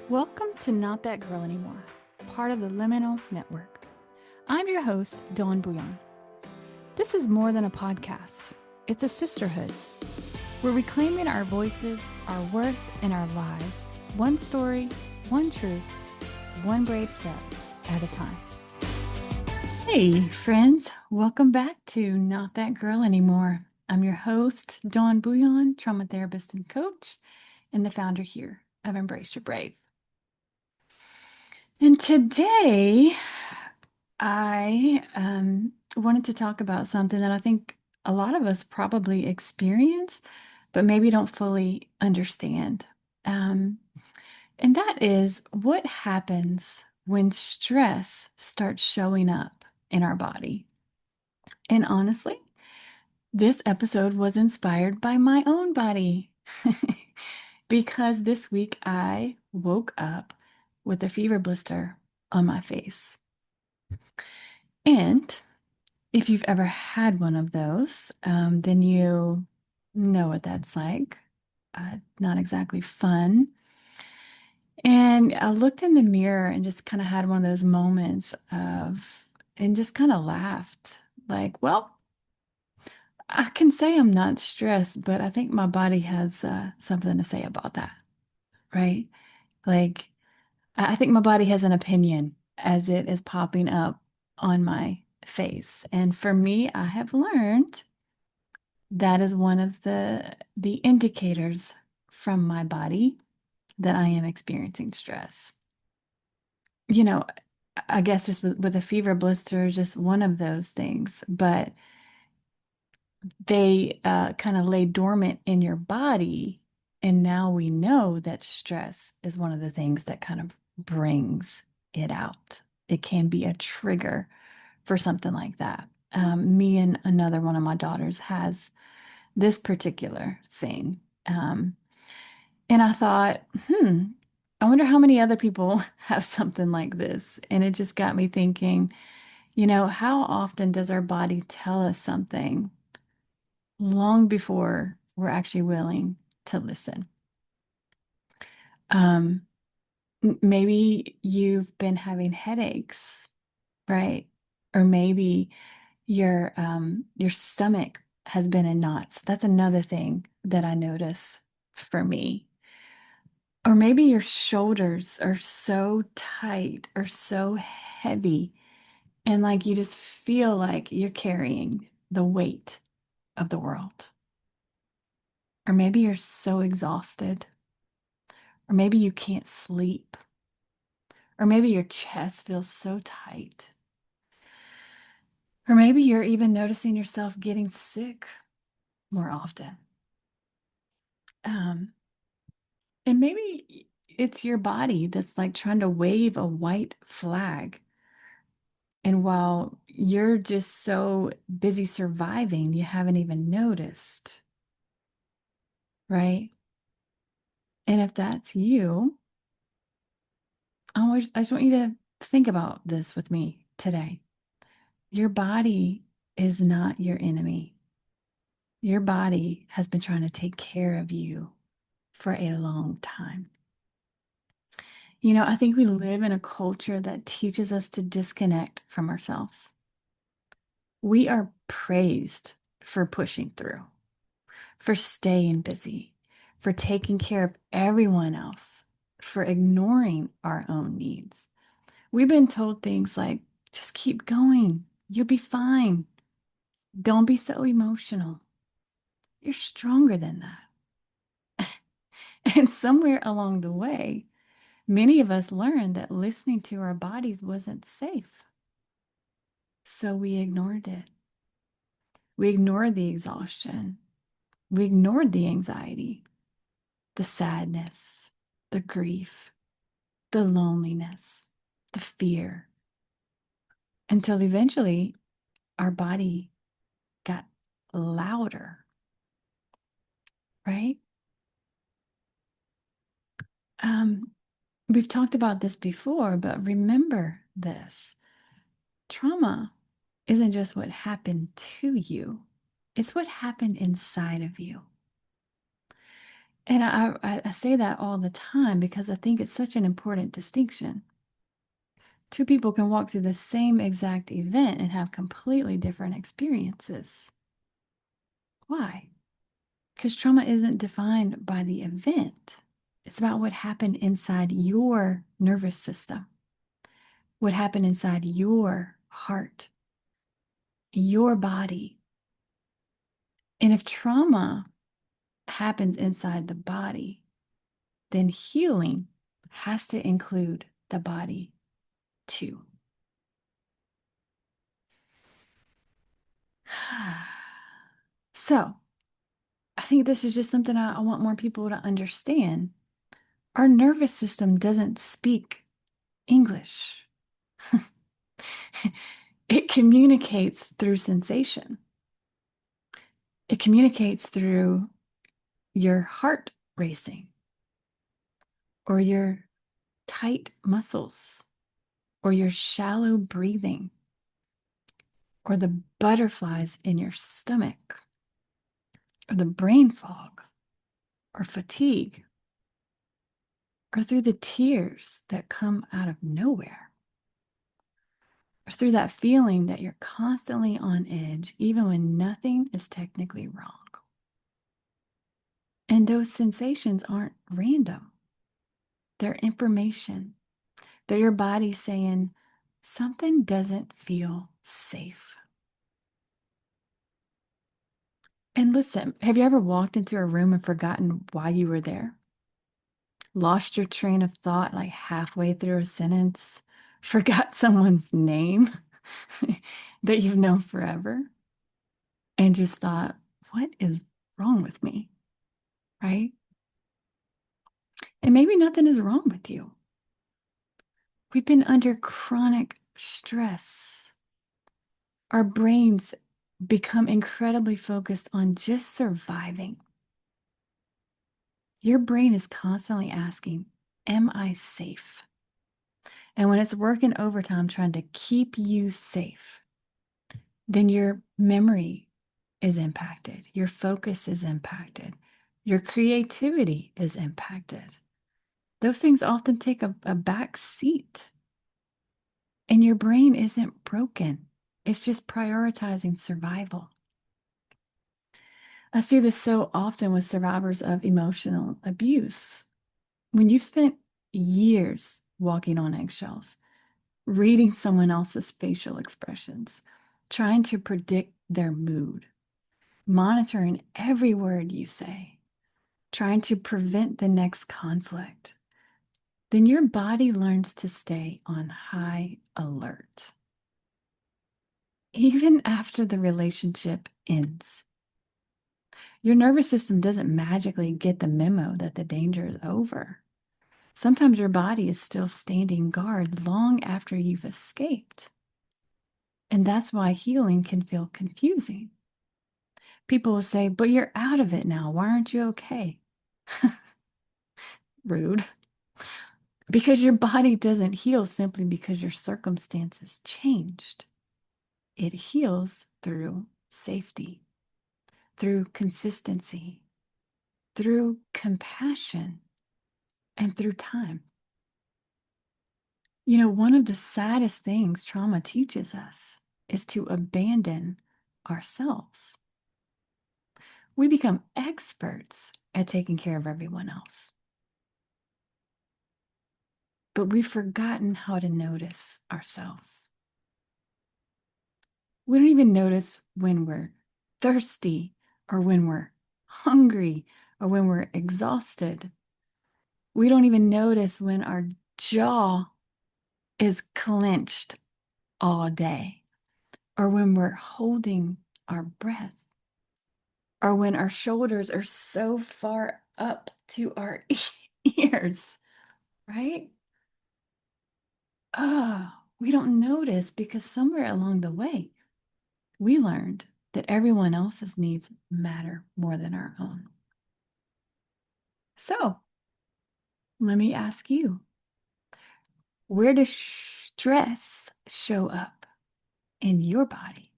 Welcome to Not That Girl Anymore, part of the Liminal Network. I'm your host, Dawn Bouillon. This is more than a podcast. It's a sisterhood. We're reclaiming our voices, our worth, and our lives. One story, one truth, one brave step at a time. Hey, friends. Welcome back to Not That Girl Anymore. I'm your host, Dawn Bouillon, trauma therapist and coach, and the founder here of Embrace Your Brave. And today, I wanted to talk about something that I think a lot of us probably experience, but maybe don't fully understand. Um, and that is what happens when stress starts showing up in our body. And honestly, this episode was inspired by my own body because this week I woke up with a fever blister on my face. And if you've ever had one of those, then you know what that's like. Not exactly fun. And I looked in the mirror and just kind of had one of those moments and just kind of laughed. Like, well, I can say I'm not stressed, but I think my body has something to say about that, right? Like, I think my body has an opinion as it is popping up on my face. And for me, I have learned that is one of the indicators from my body that I am experiencing stress. You know, I guess just with a fever blister, just one of those things, but they kind of lay dormant in your body. And now we know that stress is one of the things that kind of brings it out. It can be a trigger for something like that. Me and another one of my daughters has this particular thing. And I thought, I wonder how many other people have something like this. And it just got me thinking, how often does our body tell us something long before we're actually willing to listen? Um, Maybe you've been having headaches, right? Or maybe your stomach has been in knots. That's another thing that I notice for me. Or maybe your shoulders are so tight or so heavy, and like you just feel like you're carrying the weight of the world. Or maybe you're so exhausted, or maybe you can't sleep, or maybe your chest feels so tight. Or maybe you're even noticing yourself getting sick more often. Um, and maybe it's your body that's like trying to wave a white flag. And while you're just so busy surviving, you haven't even noticed, right? And if that's you, I just want you to think about this with me today. Your body is not your enemy. Your body has been trying to take care of you for a long time. I think we live in a culture that teaches us to disconnect from ourselves. We are praised for pushing through, for staying busy, for taking care of everyone else, for ignoring our own needs. We've been told things like, just keep going. You'll be fine. Don't be so emotional. You're stronger than that. And somewhere along the way, many of us learned that listening to our bodies wasn't safe. So we ignored it. We ignored the exhaustion. We ignored the anxiety, the sadness, the grief, the loneliness, the fear, until eventually our body got louder, right? Um, we've talked about this before, but remember this. Trauma isn't just what happened to you, it's what happened inside of you. And I say that all the time because I think it's such an important distinction. Two people can walk through the same exact event and have completely different experiences. Why? Because trauma isn't defined by the event. It's about what happened inside your nervous system, what happened inside your heart, your body. And if trauma happens inside the body, then healing has to include the body too. So, I think this is just something I want more people to understand. Our nervous system doesn't speak English. It communicates through sensation. It communicates through your heart racing or your tight muscles or your shallow breathing or the butterflies in your stomach or the brain fog or fatigue or through the tears that come out of nowhere or through that feeling that you're constantly on edge even when nothing is technically wrong. And those sensations aren't random. They're information. They're your body saying something doesn't feel safe. And listen, have you ever walked into a room and forgotten why you were there? Lost your train of thought like halfway through a sentence? Forgot someone's name that you've known forever? And just thought, what is wrong with me? Right? And maybe nothing is wrong with you. We've been under chronic stress. Our brains become incredibly focused on just surviving. Your brain is constantly asking, am I safe? And when it's working overtime trying to keep you safe, then your memory is impacted, your focus is impacted, your creativity is impacted. Those things often take a back seat. And your brain isn't broken, it's just prioritizing survival. I see this so often with survivors of emotional abuse. When you've spent years walking on eggshells, reading someone else's facial expressions, trying to predict their mood, monitoring every word you say, trying to prevent the next conflict, then your body learns to stay on high alert. Even after the relationship ends, your nervous system doesn't magically get the memo that the danger is over. Sometimes your body is still standing guard long after you've escaped. And that's why healing can feel confusing. People will say, but you're out of it now. Why aren't you okay? Rude. Because your body doesn't heal simply because your circumstances changed. It heals through safety, through consistency, through compassion, and through time. You know, one of the saddest things trauma teaches us is to abandon ourselves. We become experts at taking care of everyone else. But we've forgotten how to notice ourselves. We don't even notice when we're thirsty or when we're hungry or when we're exhausted. We don't even notice when our jaw is clenched all day or when we're holding our breath or when our shoulders are so far up to our ears, right? Oh, we don't notice because somewhere along the way, we learned that everyone else's needs matter more than our own. So let me ask you, where does stress show up in your body?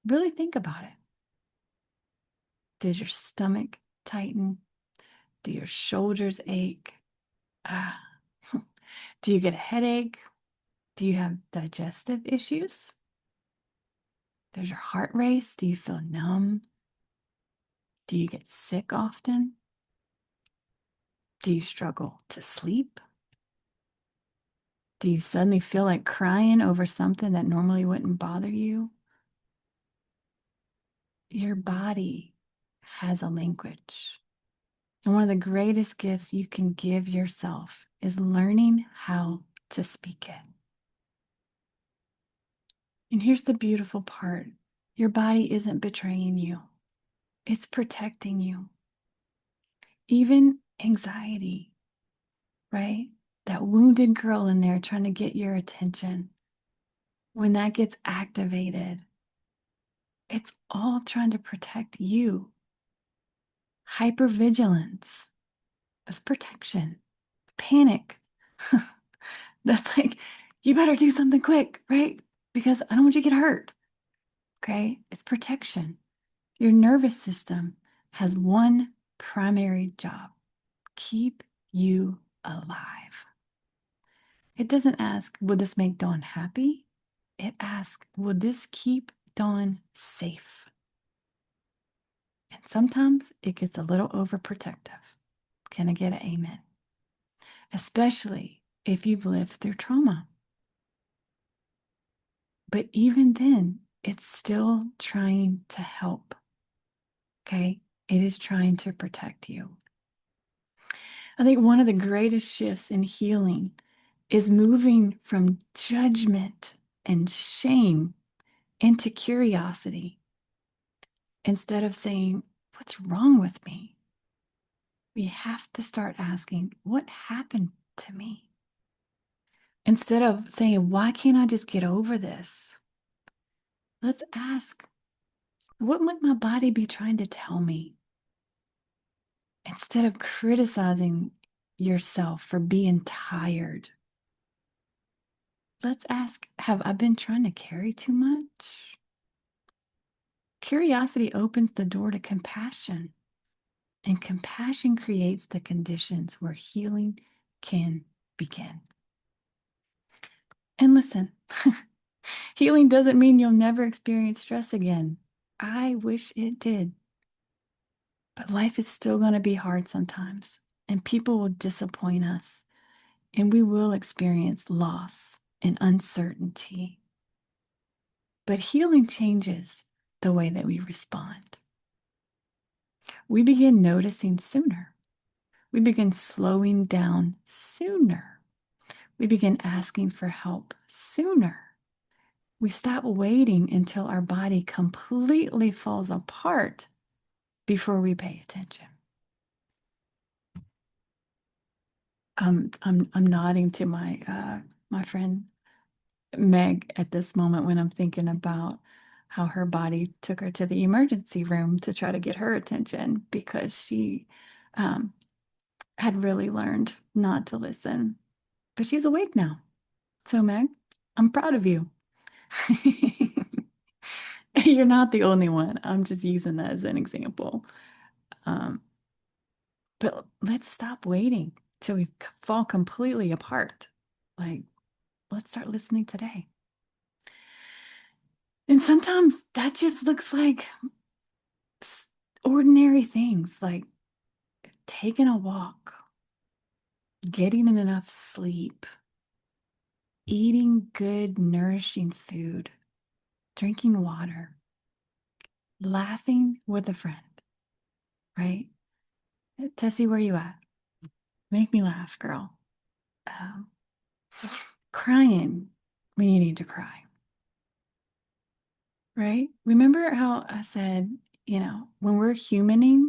Really think about it. Does your stomach tighten? Do your shoulders ache? Ah. Do you get a headache? Do you have digestive issues? Does your heart race? Do you feel numb? Do you get sick often? Do you struggle to sleep? Do you suddenly feel like crying over something that normally wouldn't bother you? Your body has a language. And one of the greatest gifts you can give yourself is learning how to speak it. And here's the beautiful part: your body isn't betraying you, it's protecting you. Even anxiety, right? That wounded girl in there trying to get your attention. When that gets activated, it's all trying to protect you. Hypervigilance, that's protection. Panic, that's like, you better do something quick, right? Because I don't want you to get hurt. Okay? It's protection. Your nervous system has one primary job: keep you alive. It doesn't ask, would this make Dawn happy? It asks, would this keep Dawn safe? And sometimes it gets a little overprotective. Can I get an amen? Especially if you've lived through trauma. But even then, it's still trying to help. Okay? It is trying to protect you. I think one of the greatest shifts in healing is moving from judgment and shame into curiosity. Instead of saying, what's wrong with me? We have to start asking, what happened to me? Instead of saying, why can't I just get over this? Let's ask, what might my body be trying to tell me? Instead of criticizing yourself for being tired, let's ask, have I been trying to carry too much? Curiosity opens the door to compassion, and compassion creates the conditions where healing can begin. And listen, healing doesn't mean you'll never experience stress again. I wish it did. But life is still going to be hard sometimes, and people will disappoint us, and we will experience loss and uncertainty. But healing changes the way that we respond. We begin noticing sooner. We begin slowing down sooner. We begin asking for help sooner. We stop waiting until our body completely falls apart before we pay attention. I'm nodding to my friend Meg at this moment when I'm thinking about how her body took her to the emergency room to try to get her attention because she um, had really learned not to listen. But she's awake now. So, Meg, I'm proud of you. You're not the only one. I'm just using that as an example. Um, but let's stop waiting till we fall completely apart. Like, let's start listening today. And sometimes that just looks like ordinary things like taking a walk, getting enough sleep, eating good, nourishing food, drinking water, laughing with a friend, right? Tessie, where you at? Make me laugh, girl. Um, Crying when you need to cry, right? Remember how I said, when we're humaning,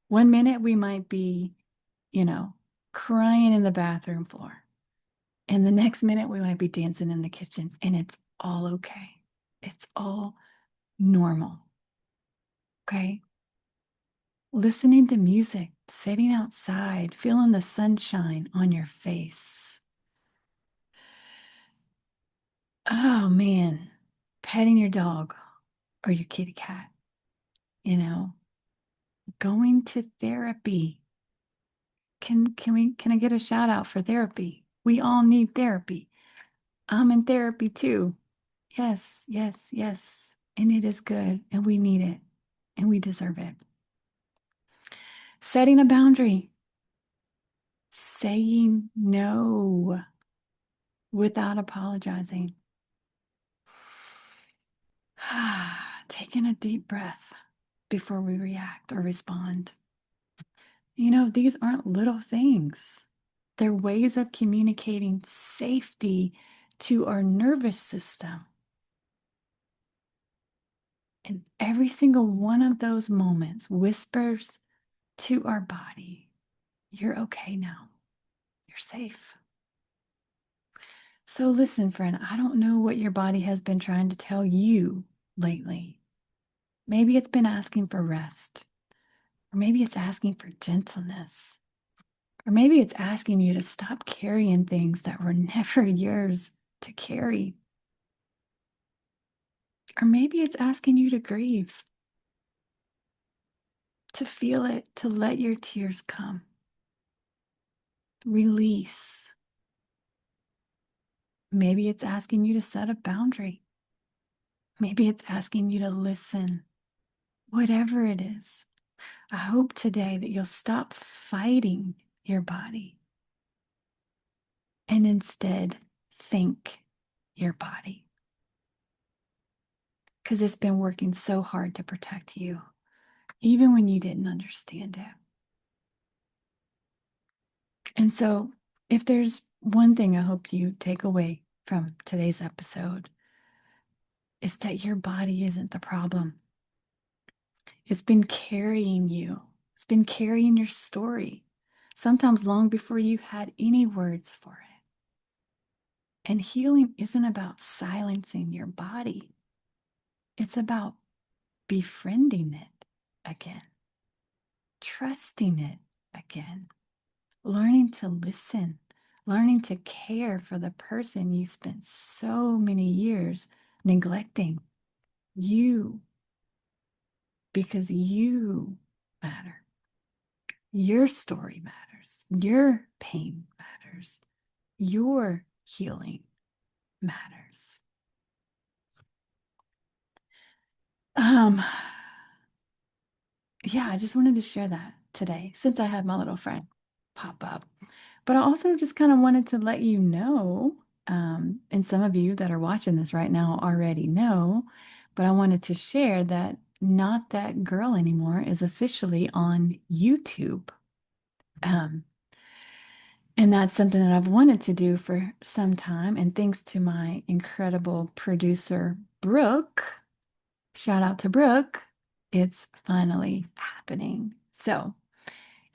one minute we might be, crying in the bathroom floor. And the next minute we might be dancing in the kitchen, and it's all okay. It's all normal. Okay. Listening to music, sitting outside, feeling the sunshine on your face. Oh man, petting your dog or your kitty cat, you know, going to therapy, Can I get a shout out for therapy? We all need therapy. I'm in therapy too. Yes, yes, yes. And it is good, and we need it, and we deserve it. Setting a boundary, saying no without apologizing. Taking a deep breath before we react or respond. These aren't little things. They're ways of communicating safety to our nervous system. And every single one of those moments whispers to our body, you're okay now. You're safe. So listen, friend, I don't know what your body has been trying to tell you lately. Maybe it's been asking for rest, or maybe it's asking for gentleness, or maybe it's asking you to stop carrying things that were never yours to carry. Or maybe it's asking you to grieve, to feel it, to let your tears come. Release. Maybe it's asking you to set a boundary. Maybe it's asking you to listen. Whatever it is, I hope today that you'll stop fighting your body and instead thank your body. Because it's been working so hard to protect you, even when you didn't understand it. And so, if there's one thing I hope you take away from today's episode, is that your body isn't the problem. It's been carrying you, it's been carrying your story, sometimes long before you had any words for it. And healing isn't about silencing your body, it's about befriending it again, trusting it again, learning to listen, learning to care for the person you've spent so many years neglecting. You, because you matter. Your story matters. Your pain matters. Your healing matters. Um, yeah, I just wanted to share that today since I had my little friend pop up. But I also just kind of wanted to let you know, and some of you that are watching this right now already know, but I wanted to share that Not That Girl Anymore is officially on YouTube. Um, and that's something that I've wanted to do for some time. And thanks to my incredible producer, Brooke, shout out to Brooke, it's finally happening. So,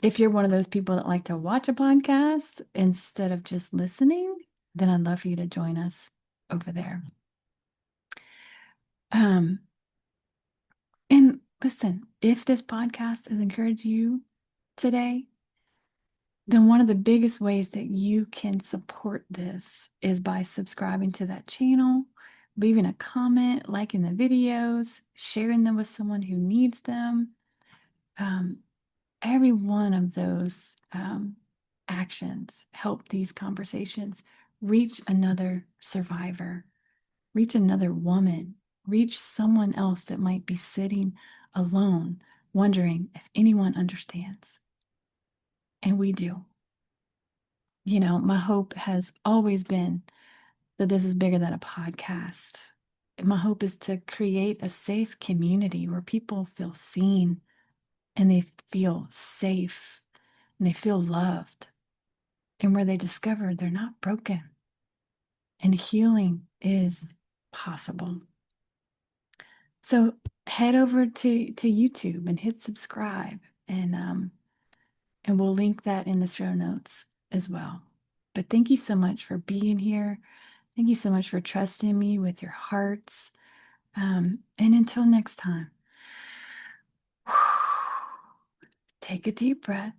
if you're one of those people that like to watch a podcast instead of just listening, then I'd love for you to join us over there. Um, and listen, if this podcast has encouraged you today, then one of the biggest ways that you can support this is by subscribing to that channel, leaving a comment, liking the videos, sharing them with someone who needs them. Um, every one of those actions help these conversations reach another survivor, reach another woman, reach someone else that might be sitting alone, wondering if anyone understands. And we do. My hope has always been that this is bigger than a podcast. My hope is to create a safe community where people feel seen and they feel safe and they feel loved, and where they discover they're not broken and healing is possible. So head over to YouTube and hit subscribe, and we'll link that in the show notes as well. But thank you so much for being here. Thank you so much for trusting me with your hearts. And until next time, take a deep breath.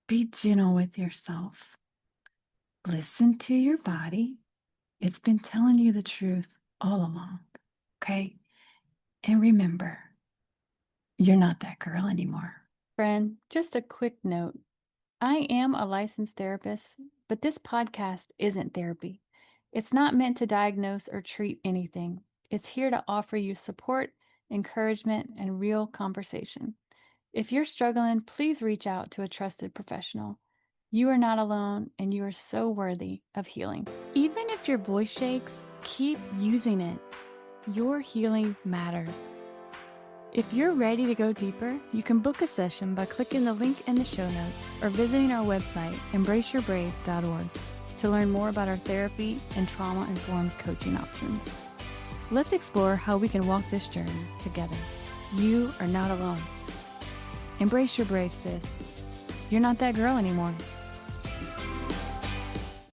Be gentle with yourself. Listen to your body. It's been telling you the truth all along. Okay? And remember, you're not that girl anymore. Friend, just a quick note. I am a licensed therapist, but this podcast isn't therapy. It's not meant to diagnose or treat anything. It's here to offer you support, encouragement, and real conversation. If you're struggling, please reach out to a trusted professional. You are not alone, and you are so worthy of healing. Even if your voice shakes, keep using it. Your healing matters. If you're ready to go deeper, you can book a session by clicking the link in the show notes or visiting our website, embraceyourbrave.org, to learn more about our therapy and trauma-informed coaching options. Let's explore how we can walk this journey together. You are not alone. Embrace your brave, sis. You're not that girl anymore.